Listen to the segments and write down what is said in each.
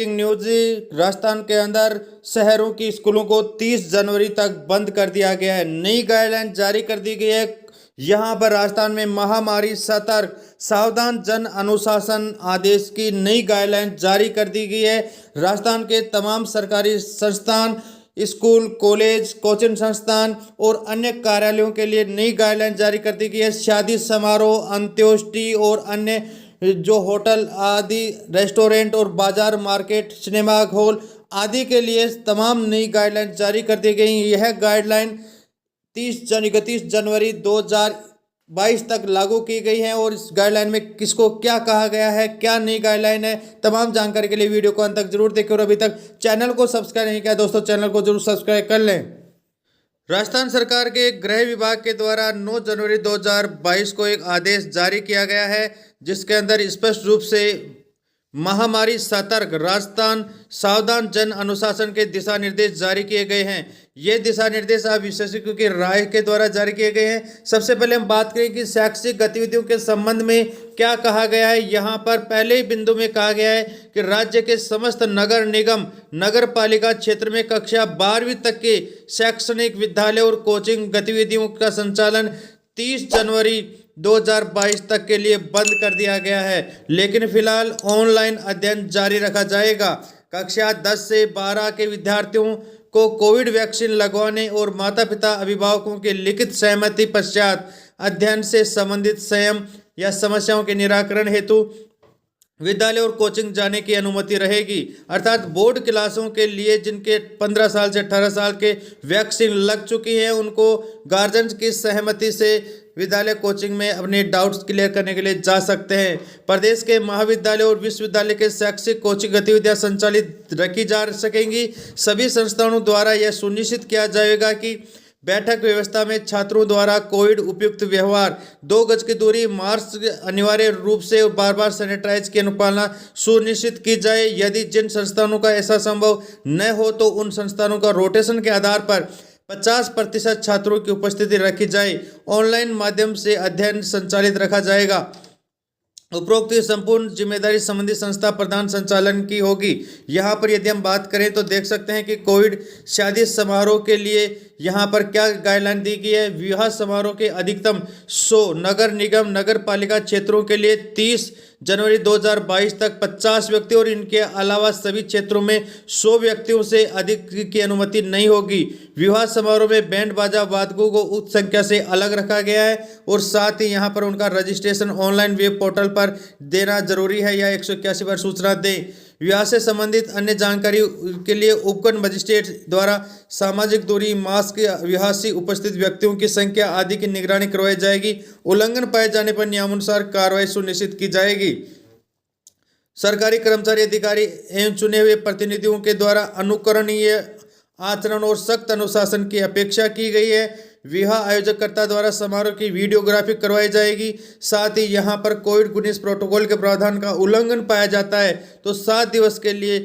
Breaking news. Rajasthan के अंदर शहरों की स्कूलों को 30 जनवरी तक बंद कर दिया गया है। नई गाइडलाइन जारी कर दी गई है। यहां पर राजस्थान में महामारी सतर्क सावधान जन अनुशासन आदेश की नई गाइडलाइन जारी कर दी गई है। राजस्थान के तमाम सरकारी संस्थान, स्कूल, कॉलेज, कोचिंग संस्थान और अन्य कार्यालयों के लिए नई गाइडलाइन जारी कर दी गई है। शादी समारोह, अंत्येष्टि और अन्य जो होटल आदि, रेस्टोरेंट और बाजार, मार्केट, सिनेमा हॉल आदि के लिए तमाम नई गाइडलाइन जारी कर दी गई। यह गाइडलाइन 31 जनवरी 2022 तक लागू की गई है। और इस गाइडलाइन में किसको क्या कहा गया है, क्या नई गाइडलाइन है, तमाम जानकारी के लिए वीडियो को अंत तक जरूर देखें। और अभी तक चैनल को सब्सक्राइब नहीं किया दोस्तों, चैनल को जरूर सब्सक्राइब कर लें। राजस्थान सरकार के गृह विभाग के द्वारा 9 जनवरी 2022 को एक आदेश जारी किया गया है, जिसके अंदर स्पष्ट रूप से महामारी सतर्क राजस्थान सावधान जन अनुशासन के दिशा निर्देश जारी किए गए हैं। ये दिशा निर्देश अब विशेषज्ञों की राय के द्वारा जारी किए गए हैं। सबसे पहले हम बात करें कि शैक्षिक गतिविधियों के संबंध में क्या कहा गया है। यहाँ पर पहले ही बिंदु में कहा गया है कि राज्य के समस्त नगर निगम, नगर पालिका क्षेत्र में कक्षा 12वीं तक के शैक्षणिक विद्यालय और कोचिंग गतिविधियों का संचालन 30 जनवरी 2022 तक के लिए बंद कर दिया गया है। लेकिन फिलहाल ऑनलाइन अध्ययन जारी रखा जाएगा। कक्षा 10 से 12 के विद्यार्थियों को कोविड वैक्सीन लगवाने और माता पिता अभिभावकों के लिखित सहमति पश्चात अध्ययन से संबंधित संयम या समस्याओं के निराकरण हेतु विद्यालय और कोचिंग जाने की अनुमति रहेगी। अर्थात बोर्ड क्लासों के लिए जिनके 15 साल से 18 साल के वैक्सीन लग चुकी है, उनको गार्जियन की सहमति से विद्यालय कोचिंग में अपने डाउट्स क्लियर करने के लिए जा सकते हैं। प्रदेश के महाविद्यालय और विश्वविद्यालय के शैक्षिक कोचिंग गतिविधियां संचालित रखी जा सकेंगी। सभी संस्थानों द्वारा यह सुनिश्चित किया जाएगा कि बैठक व्यवस्था में छात्रों द्वारा कोविड उपयुक्त व्यवहार, 2 गज की दूरी, मास्क अनिवार्य रूप से और बार बार सैनिटाइज की अनुपालना सुनिश्चित की जाए। यदि जिन संस्थानों का ऐसा संभव न हो तो उन संस्थानों का रोटेशन के आधार पर 50% छात्रों की उपस्थिति रखी जाए। ऑनलाइन माध्यम से अध्ययन संचालित रखा जाएगा। उपरोक्त संपूर्ण जिम्मेदारी संबंधी संस्था प्रधान संचालन की होगी। यहाँ पर यदि हम बात करें तो देख सकते हैं कि कोविड शादी समारोह के लिए यहाँ पर क्या गाइडलाइन दी गई है। विवाह समारोह के अधिकतम 100, नगर निगम नगर पालिका क्षेत्रों के लिए 30 जनवरी 2022 तक 50 व्यक्ति और इनके अलावा सभी क्षेत्रों में 100 व्यक्तियों से अधिक की अनुमति नहीं होगी। विवाह समारोह में बैंड बाजा वादकों को उच्च संख्या से अलग रखा गया है और साथ ही यहाँ पर उनका रजिस्ट्रेशन ऑनलाइन वेब पोर्टल पर देना जरूरी है या 181 पर सूचना दें। विवाह से संबंधित अन्य जानकारी के लिए उपखंड मजिस्ट्रेट द्वारा सामाजिक दूरी, मास्क, विवाह से उपस्थित व्यक्तियों की संख्या आदि की निगरानी करवाई जाएगी। उल्लंघन पाए जाने पर नियमानुसार कार्रवाई सुनिश्चित की जाएगी। सरकारी कर्मचारी, अधिकारी एवं चुने हुए प्रतिनिधियों के द्वारा अनुकरणीय आचरण और सख्त अनुशासन की अपेक्षा की गई है। विवाह आयोजकर्ता द्वारा समारोह की वीडियोग्राफी करवाई जाएगी। साथ ही यहाँ पर कोविड-19 प्रोटोकॉल के प्रावधान का उल्लंघन पाया जाता है तो 7 दिवस के लिए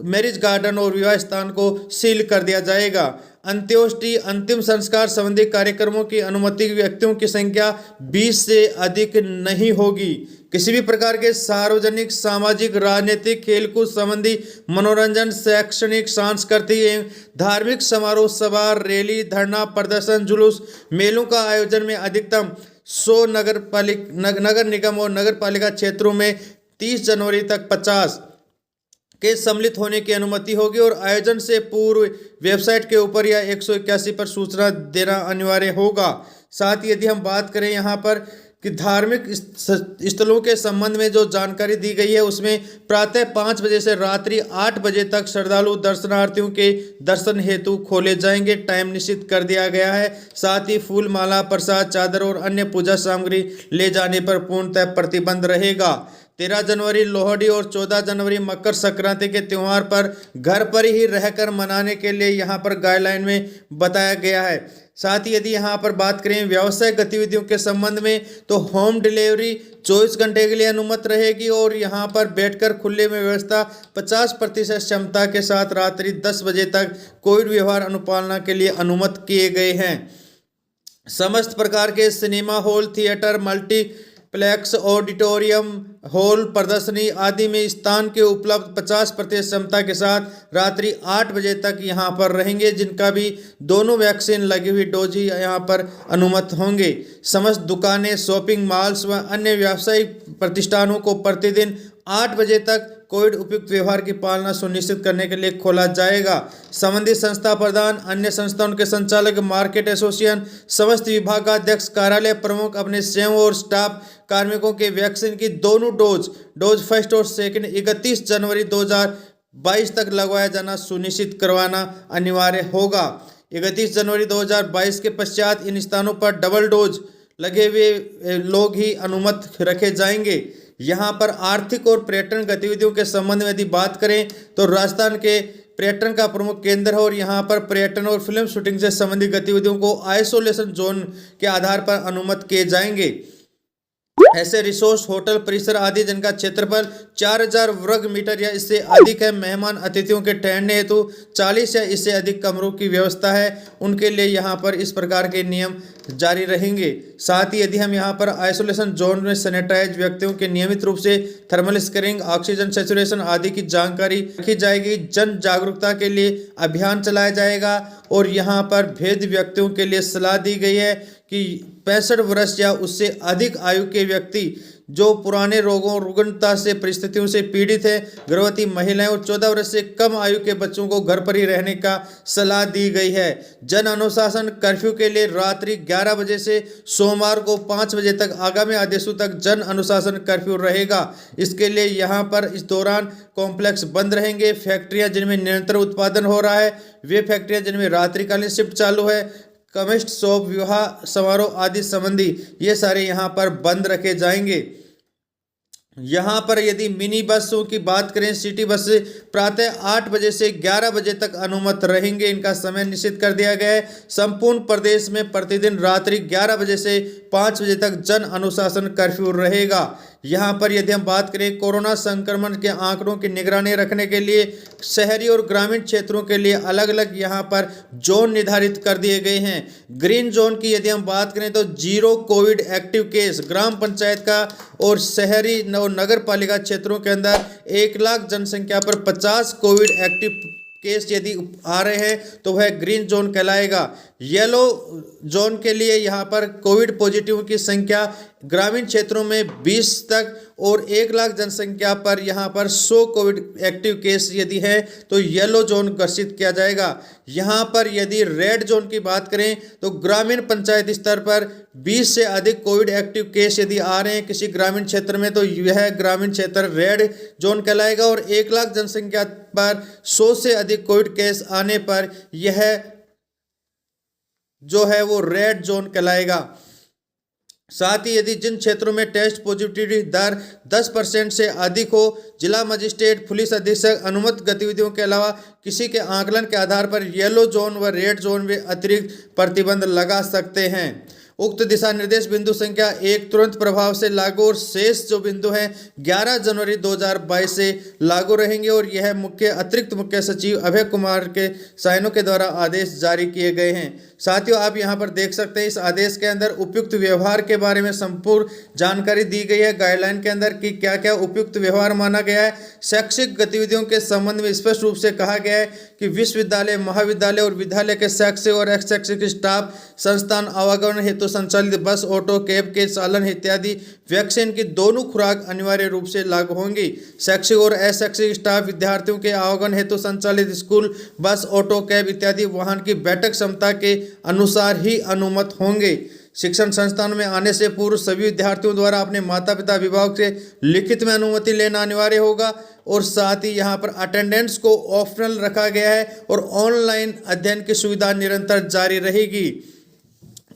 मैरिज गार्डन और विवाह स्थान को सील कर दिया जाएगा। अंत्येष्टि, अंतिम संस्कार संबंधी कार्यक्रमों की अनुमति व्यक्तियों की संख्या 20 से अधिक नहीं होगी। किसी भी प्रकार के सार्वजनिक, सामाजिक, राजनीतिक, खेलकूद संबंधी, मनोरंजन, शैक्षणिक, सांस्कृतिक एवं धार्मिक समारोह, सभा, रैली, धरना, प्रदर्शन, जुलूस, मेलों का आयोजन में अधिकतम 100 नगर निगम और नगर पालिका क्षेत्रों में 30 जनवरी तक 50 के सम्मिलित होने की अनुमति होगी और आयोजन से पूर्व वेबसाइट के ऊपर या 181 पर सूचना देना अनिवार्य होगा। साथ ही यदि हम बात करें यहाँ पर कि धार्मिक स्थलों के संबंध में जो जानकारी दी गई है, उसमें प्रातः 5 बजे से रात्रि 8 बजे तक श्रद्धालु दर्शनार्थियों के दर्शन हेतु खोले जाएंगे। टाइम निश्चित कर दिया गया है। साथ ही फूल, माला, प्रसाद, चादर और अन्य पूजा सामग्री ले जाने पर पूर्णतः प्रतिबंध रहेगा। 13 जनवरी लोहड़ी और 14 जनवरी मकर संक्रांति के त्यौहार पर घर पर ही रहकर मनाने के लिए यहाँ पर गाइडलाइन में बताया गया है। साथ ही यदि यहाँ पर बात करें व्यावसायिक गतिविधियों के संबंध में तो होम डिलीवरी 24 घंटे के लिए अनुमत रहेगी और यहाँ पर बैठकर खुले में व्यवस्था 50% क्षमता के साथ रात्रि 10 बजे तक कोविड व्यवहार अनुपालना के लिए अनुमत किए गए हैं। समस्त प्रकार के cinema hall, theatre, multiplex, auditorium, hall, प्रदर्शनी आदि में स्थान के उपलब्ध 50% क्षमता के साथ रात्रि 8 बजे तक यहाँ पर रहेंगे, जिनका भी दोनों वैक्सीन लगी हुई डोज ही यहाँ पर अनुमत होंगे। समस्त दुकानें, शॉपिंग मॉल्स व अन्य व्यावसायिक प्रतिष्ठानों को प्रतिदिन 8 बजे तक कोविड उपयुक्त व्यवहार की पालना सुनिश्चित करने के लिए खोला जाएगा। संबंधित संस्था प्रधान, अन्य संस्थाओं के संचालक, मार्केट एसोसिएशन, समस्त विभागाध्यक्ष, कार्यालय प्रमुख अपने स्वयं और स्टाफ कार्मिकों के वैक्सीन की दोनों डोज फर्स्ट और सेकंड 31 जनवरी 2022 तक लगवाया जाना सुनिश्चित करवाना अनिवार्य होगा। 31 जनवरी 2022 के पश्चात इन स्थानों पर डबल डोज लगे हुए लोग ही अनुमत रखे जाएंगे। यहाँ पर आर्थिक और पर्यटन गतिविधियों के संबंध में यदि बात करें तो राजस्थान के पर्यटन का प्रमुख केंद्र है और यहाँ पर पर्यटन और फिल्म शूटिंग से संबंधित गतिविधियों को आइसोलेशन जोन के आधार पर अनुमत किए जाएंगे। ऐसे रिसोर्स, होटल परिसर आदि जिनका क्षेत्रफल 4000 वर्ग मीटर या इससे अधिक है, मेहमान अतिथियों के ठहरने हेतु 40 या इससे अधिक कमरों की व्यवस्था है, उनके लिए यहाँ पर इस प्रकार के नियम जारी रहेंगे। साथ ही यदि हम यहाँ पर आइसोलेशन जोन में सैनिटाइज व्यक्तियों के नियमित रूप से थर्मल स्क्रीनिंग, ऑक्सीजन सैचुरेशन आदि की जानकारी रखी जाएगी। जन जागरूकता के लिए अभियान चलाया जाएगा और यहाँ पर भेद व्यक्तियों के लिए सलाह दी गई है कि 65 वर्ष या उससे अधिक आयु के व्यक्ति जो पुराने रोगों, रुग्णता से परिस्थितियों से पीड़ित है, गर्भवती महिलाएं और 14 वर्ष से कम आयु के बच्चों को घर पर ही रहने का सलाह दी गई है। जन अनुशासन कर्फ्यू के लिए रात्रि 11 बजे से सोमवार को 5 बजे तक आगामी आदेशों तक जन अनुशासन कर्फ्यू रहेगा। इसके लिए यहाँ पर इस दौरान कॉम्प्लेक्स बंद रहेंगे। फैक्ट्रियाँ जिनमें निरंतर उत्पादन हो रहा है, वे फैक्ट्रियाँ जिनमें रात्रिकालीन शिफ्ट चालू है, कमिस्ट शॉप, विवाह समारोह आदि संबंधी ये सारे यहाँ पर बंद रखे जाएंगे। यहाँ पर यदि मिनी बसों की बात करें, सिटी बस प्रातः 8 बजे से 11 बजे तक अनुमत रहेंगे, इनका समय निश्चित कर दिया गया है। संपूर्ण प्रदेश में प्रतिदिन रात्रि 11 बजे से 5 बजे तक जन अनुशासन कर्फ्यू रहेगा। यहाँ पर यदि हम बात करें कोरोना संक्रमण के आंकड़ों की निगरानी रखने के लिए शहरी और ग्रामीण क्षेत्रों के लिए अलग अलग यहाँ पर जोन निर्धारित कर दिए गए हैं। ग्रीन जोन की यदि हम बात करें तो 0 कोविड एक्टिव केस ग्राम पंचायत का और शहरी और नगर पालिका क्षेत्रों के अंदर 1 लाख जनसंख्या पर 50 कोविड एक्टिव केस यदि आ रहे हैं तो वह ग्रीन जोन कहलाएगा। येलो जोन के लिए यहाँ पर कोविड पॉजिटिव की संख्या ग्रामीण क्षेत्रों में 20 तक और 1 लाख जनसंख्या पर यहाँ पर 100 कोविड एक्टिव केस यदि है तो येलो जोन घोषित किया जाएगा। यहाँ पर यदि रेड जोन की बात करें तो ग्रामीण पंचायत स्तर पर 20 से अधिक कोविड एक्टिव केस यदि आ रहे हैं किसी ग्रामीण क्षेत्र में तो यह ग्रामीण क्षेत्र रेड जोन कहलाएगा और 1 लाख जनसंख्या पर 100 से अधिक कोविड केस आने पर यह जो है वो रेड जोन कहलाएगा। साथ ही यदि जिन क्षेत्रों में टेस्ट पॉजिटिविटी दर 10% से अधिक हो, जिला मजिस्ट्रेट, पुलिस अधीक्षक अनुमत गतिविधियों के अलावा किसी के आकलन के आधार पर येलो जोन व रेड जोन में अतिरिक्त प्रतिबंध लगा सकते हैं। उक्त दिशा निर्देश बिंदु संख्या 1 तुरंत प्रभाव से लागू और शेष जो बिंदु हैं 11 जनवरी 2022 से लागू रहेंगे और यह अतिरिक्त मुख्य सचिव अभय कुमार के साइनों के द्वारा आदेश जारी किए गए हैं। साथियों, आप यहां पर देख सकते हैं इस आदेश के अंदर उपयुक्त व्यवहार के बारे में संपूर्ण जानकारी दी गई है। गाइडलाइन के अंदर कि क्या क्या उपयुक्त व्यवहार माना गया है। शैक्षिक गतिविधियों के संबंध में स्पष्ट रूप से कहा गया है कि विश्वविद्यालय, महाविद्यालय और विद्यालय के शैक्षिक और अशैक्षिक स्टाफ संस्थान आवागमन हेतु संचालित बस, ऑटो, कैब के चालन इत्यादि वैक्सीन की दोनों खुराक अनिवार्य रूप से लागू होंगी। शैक्षिक और अशैक्षिक स्टाफ विद्यार्थियों के आवागमन हेतु संचालित स्कूल बस, ऑटो, कैब इत्यादि वाहन की बैठक क्षमता के अनुसार ही अनुमत होंगे। शिक्षण संस्थान में आने से पूर्व सभी विद्यार्थियों द्वारा अपने माता पिता अभिभावक से लिखित में अनुमति लेना अनिवार्य होगा और साथ ही यहाँ पर अटेंडेंस को ऑप्शनल रखा गया है और ऑनलाइन अध्ययन की सुविधा निरंतर जारी रहेगी।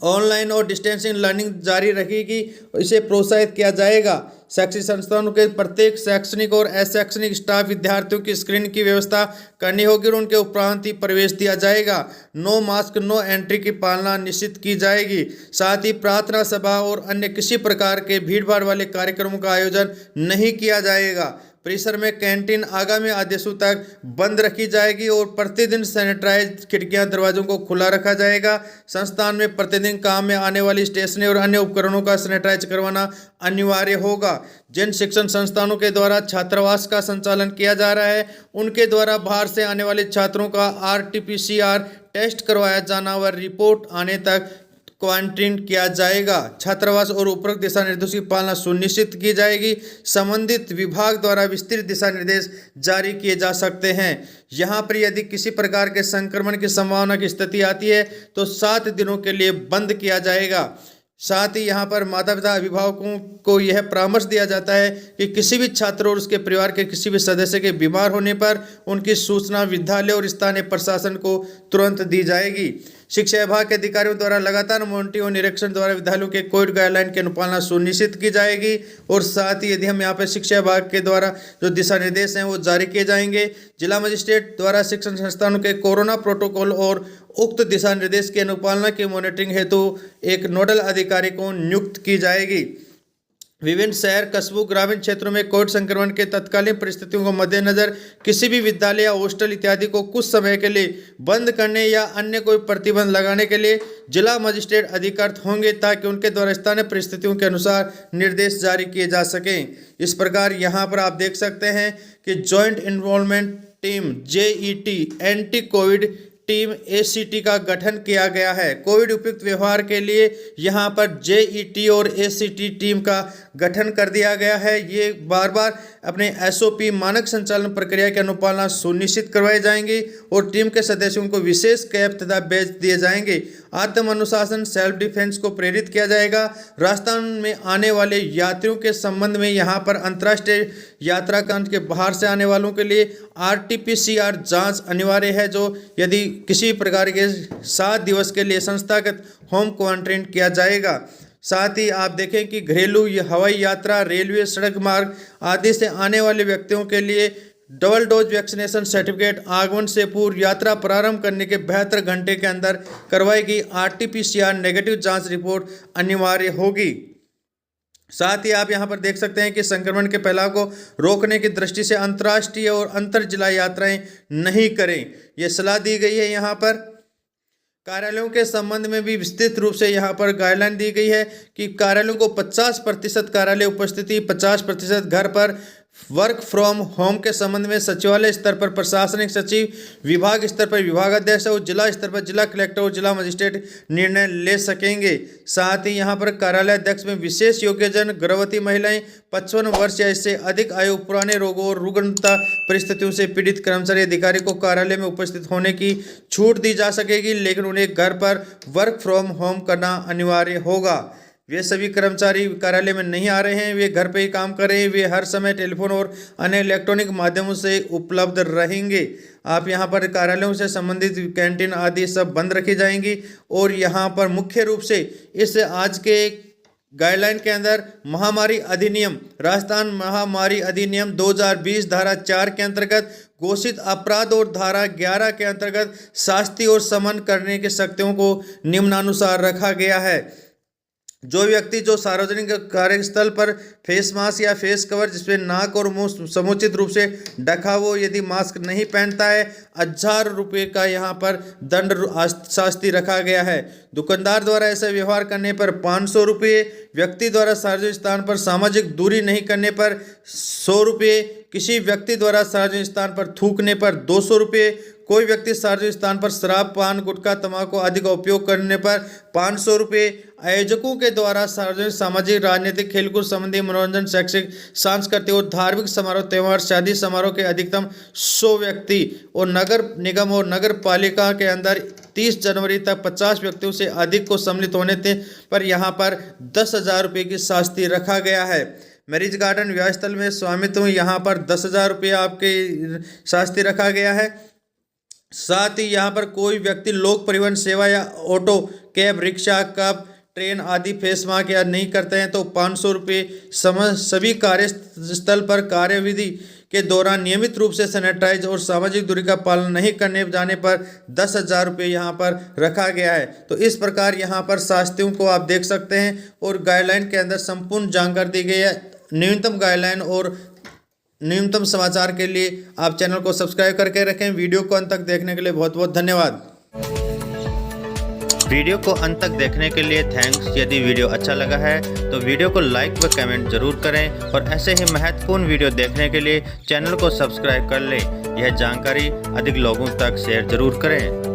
ऑनलाइन और डिस्टेंसिंग लर्निंग जारी रहेगी, इसे प्रोत्साहित किया जाएगा। शैक्षिक संस्थानों के प्रत्येक शैक्षणिक और अशैक्षणिक स्टाफ विद्यार्थियों की स्क्रीनिंग की व्यवस्था करनी होगी और उनके उपरांत ही प्रवेश दिया जाएगा। नो मास्क, नो एंट्री की पालना निश्चित की जाएगी। साथ ही प्रार्थना सभा और अन्य किसी प्रकार के भीड़भाड़ वाले कार्यक्रमों का आयोजन नहीं किया जाएगा। परिसर में कैंटीन आगामी आदेशों तक बंद रखी जाएगी और प्रतिदिन सैनिटाइज खिड़कियां दरवाजों को खुला रखा जाएगा। संस्थान में प्रतिदिन काम में आने वाली स्टेशनरी और अन्य उपकरणों का सैनिटाइज करवाना अनिवार्य होगा। जिन शिक्षण संस्थानों के द्वारा छात्रावास का संचालन किया जा रहा है उनके द्वारा बाहर से आने वाले छात्रों का RT-PCR टेस्ट करवाया जाना व रिपोर्ट आने तक क्वारंटीन किया जाएगा। छात्रावास और उपरोक्त दिशा निर्देशों की पालना सुनिश्चित की जाएगी। संबंधित विभाग द्वारा विस्तृत दिशा निर्देश जारी किए जा सकते हैं। यहाँ पर यदि किसी प्रकार के संक्रमण की संभावना की स्थिति आती है तो 7 दिनों के लिए बंद किया जाएगा। साथ ही यहाँ पर माता पिता अभिभावकों को यह परामर्श दिया जाता है कि किसी भी छात्र और उसके परिवार के किसी भी सदस्य के बीमार होने पर उनकी सूचना विद्यालय और स्थानीय प्रशासन को तुरंत दी जाएगी। शिक्षा विभाग के अधिकारियों द्वारा लगातार मॉनिटरिंग और निरीक्षण द्वारा विद्यालयों के कोविड गाइडलाइन की अनुपालना सुनिश्चित की जाएगी। और साथ ही यदि हम यहाँ पर शिक्षा विभाग के द्वारा जो दिशा निर्देश हैं वो जारी किए जाएंगे। जिला मजिस्ट्रेट द्वारा शिक्षण संस्थानों के कोरोना प्रोटोकॉल और उक्त दिशा निर्देश की अनुपालना की मॉनिटरिंग हेतु एक नोडल अधिकारी को नियुक्त की जाएगी। विभिन्न शहर कस्बों ग्रामीण क्षेत्रों में कोविड संक्रमण के तत्कालीन परिस्थितियों को मद्देनजर किसी भी विद्यालय या हॉस्टल इत्यादि को कुछ समय के लिए बंद करने या अन्य कोई प्रतिबंध लगाने के लिए जिला मजिस्ट्रेट अधिकृत होंगे ताकि उनके द्वारा स्थानीय परिस्थितियों के अनुसार निर्देश जारी किए जा सकें। इस प्रकार यहाँ पर आप देख सकते हैं कि joint involvement team JET anti Covid team ACT का गठन किया गया है। कोविड उपयुक्त व्यवहार के लिए यहाँ पर JET और ACT टीम का गठन कर दिया गया है। ये बार बार अपने SOP मानक संचालन प्रक्रिया की अनुपालना सुनिश्चित करवाई जाएंगी और टीम के सदस्यों को विशेष कैप तथा बैज दिए जाएंगे। आत्म अनुशासन सेल्फ डिफेंस को प्रेरित किया जाएगा। राजस्थान में आने वाले यात्रियों के संबंध में यहाँ पर अंतर्राष्ट्रीय यात्रा के बाहर से आने वालों के लिए RT-PCR जांच अनिवार्य है, जो यदि किसी प्रकार के 7 दिवस के लिए संस्थागत होम क्वारंटीन किया जाएगा। साथ ही आप देखें कि घरेलू हवाई यात्रा, रेलवे, सड़क मार्ग आदि से आने वाले व्यक्तियों के लिए डबल डोज वैक्सीनेशन सर्टिफिकेट आगमन से पूर्व यात्रा प्रारंभ करने के 72 घंटे के अंदर करवाई गई RT-PCR नेगेटिव जांच रिपोर्ट अनिवार्य होगी। साथ ही आप यहां पर देख सकते हैं कि संक्रमण के फैलाव को रोकने की दृष्टि से अंतर्राष्ट्रीय और अंतर जिला यात्राएं नहीं करें, यह सलाह दी गई है। यहाँ पर कार्यालयों के संबंध में भी विस्तृत रूप से यहाँ पर गाइडलाइन दी गई है कि कार्यालयों को 50% कार्यालय उपस्थिति, 50% घर पर वर्क फ्रॉम होम के संबंध में सचिवालय स्तर पर प्रशासनिक सचिव, विभाग स्तर पर विभागाध्यक्ष और जिला स्तर पर जिला कलेक्टर और जिला मजिस्ट्रेट निर्णय ले सकेंगे। साथ ही यहाँ पर कार्यालय अध्यक्ष में विशेष योग्यजन, गर्भवती महिलाएं, 55 वर्ष या इससे अधिक आयु, पुराने रोगों और रुग्णता परिस्थितियों से पीड़ित कर्मचारी अधिकारी को कार्यालय में उपस्थित होने की छूट दी जा सकेगी, लेकिन उन्हें घर पर वर्क फ्रॉम होम करना अनिवार्य होगा। वे सभी कर्मचारी कार्यालय में नहीं आ रहे हैं, वे घर पे ही काम कर रहे हैं, वे हर समय टेलीफोन और अन्य इलेक्ट्रॉनिक माध्यमों से उपलब्ध रहेंगे। आप यहां पर कार्यालयों से संबंधित कैंटीन आदि सब बंद रखी जाएंगी। और यहां पर मुख्य रूप से इस आज के गाइडलाइन के अंदर महामारी अधिनियम, राजस्थान महामारी अधिनियम 2020 धारा 4 के अंतर्गत घोषित अपराध और धारा 11 के अंतर्गत शास्ति और समन करने की शक्तियों को निम्नानुसार रखा गया है। जो व्यक्ति जो सार्वजनिक कार्यस्थल पर फेस मास्क या फेस कवर जिसमें नाक और मुंह समुचित रूप से ढका हो, यदि मास्क नहीं पहनता है, 1000 रुपये का यहाँ पर दंड शास्ति रखा गया है। दुकानदार द्वारा ऐसा व्यवहार करने पर 500 रुपये, व्यक्ति द्वारा सार्वजनिक स्थान पर सामाजिक दूरी नहीं करने पर 100 रुपये, किसी व्यक्ति द्वारा सार्वजनिक स्थान पर थूकने पर 200 रुपये, कोई व्यक्ति सार्वजनिक स्थान पर शराब, पान, गुटखा, तंबाकू आदि का उपयोग करने पर 500 रुपये, आयोजकों के द्वारा सार्वजनिक, सामाजिक, राजनीतिक, खेलकूद संबंधी, मनोरंजन, शैक्षिक, सांस्कृतिक और धार्मिक समारोह, त्यौहार, शादी समारोह के अधिकतम 100 व्यक्ति और नगर निगम और नगर पालिका के अंदर 30 जनवरी तक 50 व्यक्तियों से अधिक को सम्मिलित होने पर यहाँ पर 10,000 रुपये की शास्ति रखा गया है। मैरिज गार्डन, विवाह स्थल में स्वामित्व, यहाँ पर 10,000 रुपये आपके शास्ति रखा गया है। साथ ही यहाँ पर कोई व्यक्ति लोक परिवहन सेवा या ऑटो, कैब, रिक्शा, कब, ट्रेन आदि फेस मास्क या नहीं करते हैं तो 500 रुपये। सभी कार्यस्थल पर कार्यविधि के दौरान नियमित रूप से सैनिटाइज और सामाजिक दूरी का पालन नहीं करने जाने पर 10,000 रुपये यहाँ पर रखा गया है। तो इस प्रकार यहाँ पर शास्तियों को आप देख सकते हैं और गाइडलाइन के अंदर संपूर्ण जानकारी दी गई है। न्यूनतम गाइडलाइन और न्यूनतम समाचार के लिए आप चैनल को सब्सक्राइब करके रखें। वीडियो को अंत तक देखने के लिए बहुत बहुत धन्यवाद। वीडियो को अंत तक देखने के लिए थैंक्स। यदि वीडियो अच्छा लगा है तो वीडियो को लाइक व कमेंट जरूर करें और ऐसे ही महत्वपूर्ण वीडियो देखने के लिए चैनल को सब्सक्राइब कर लें। यह जानकारी अधिक लोगों तक शेयर जरूर करें।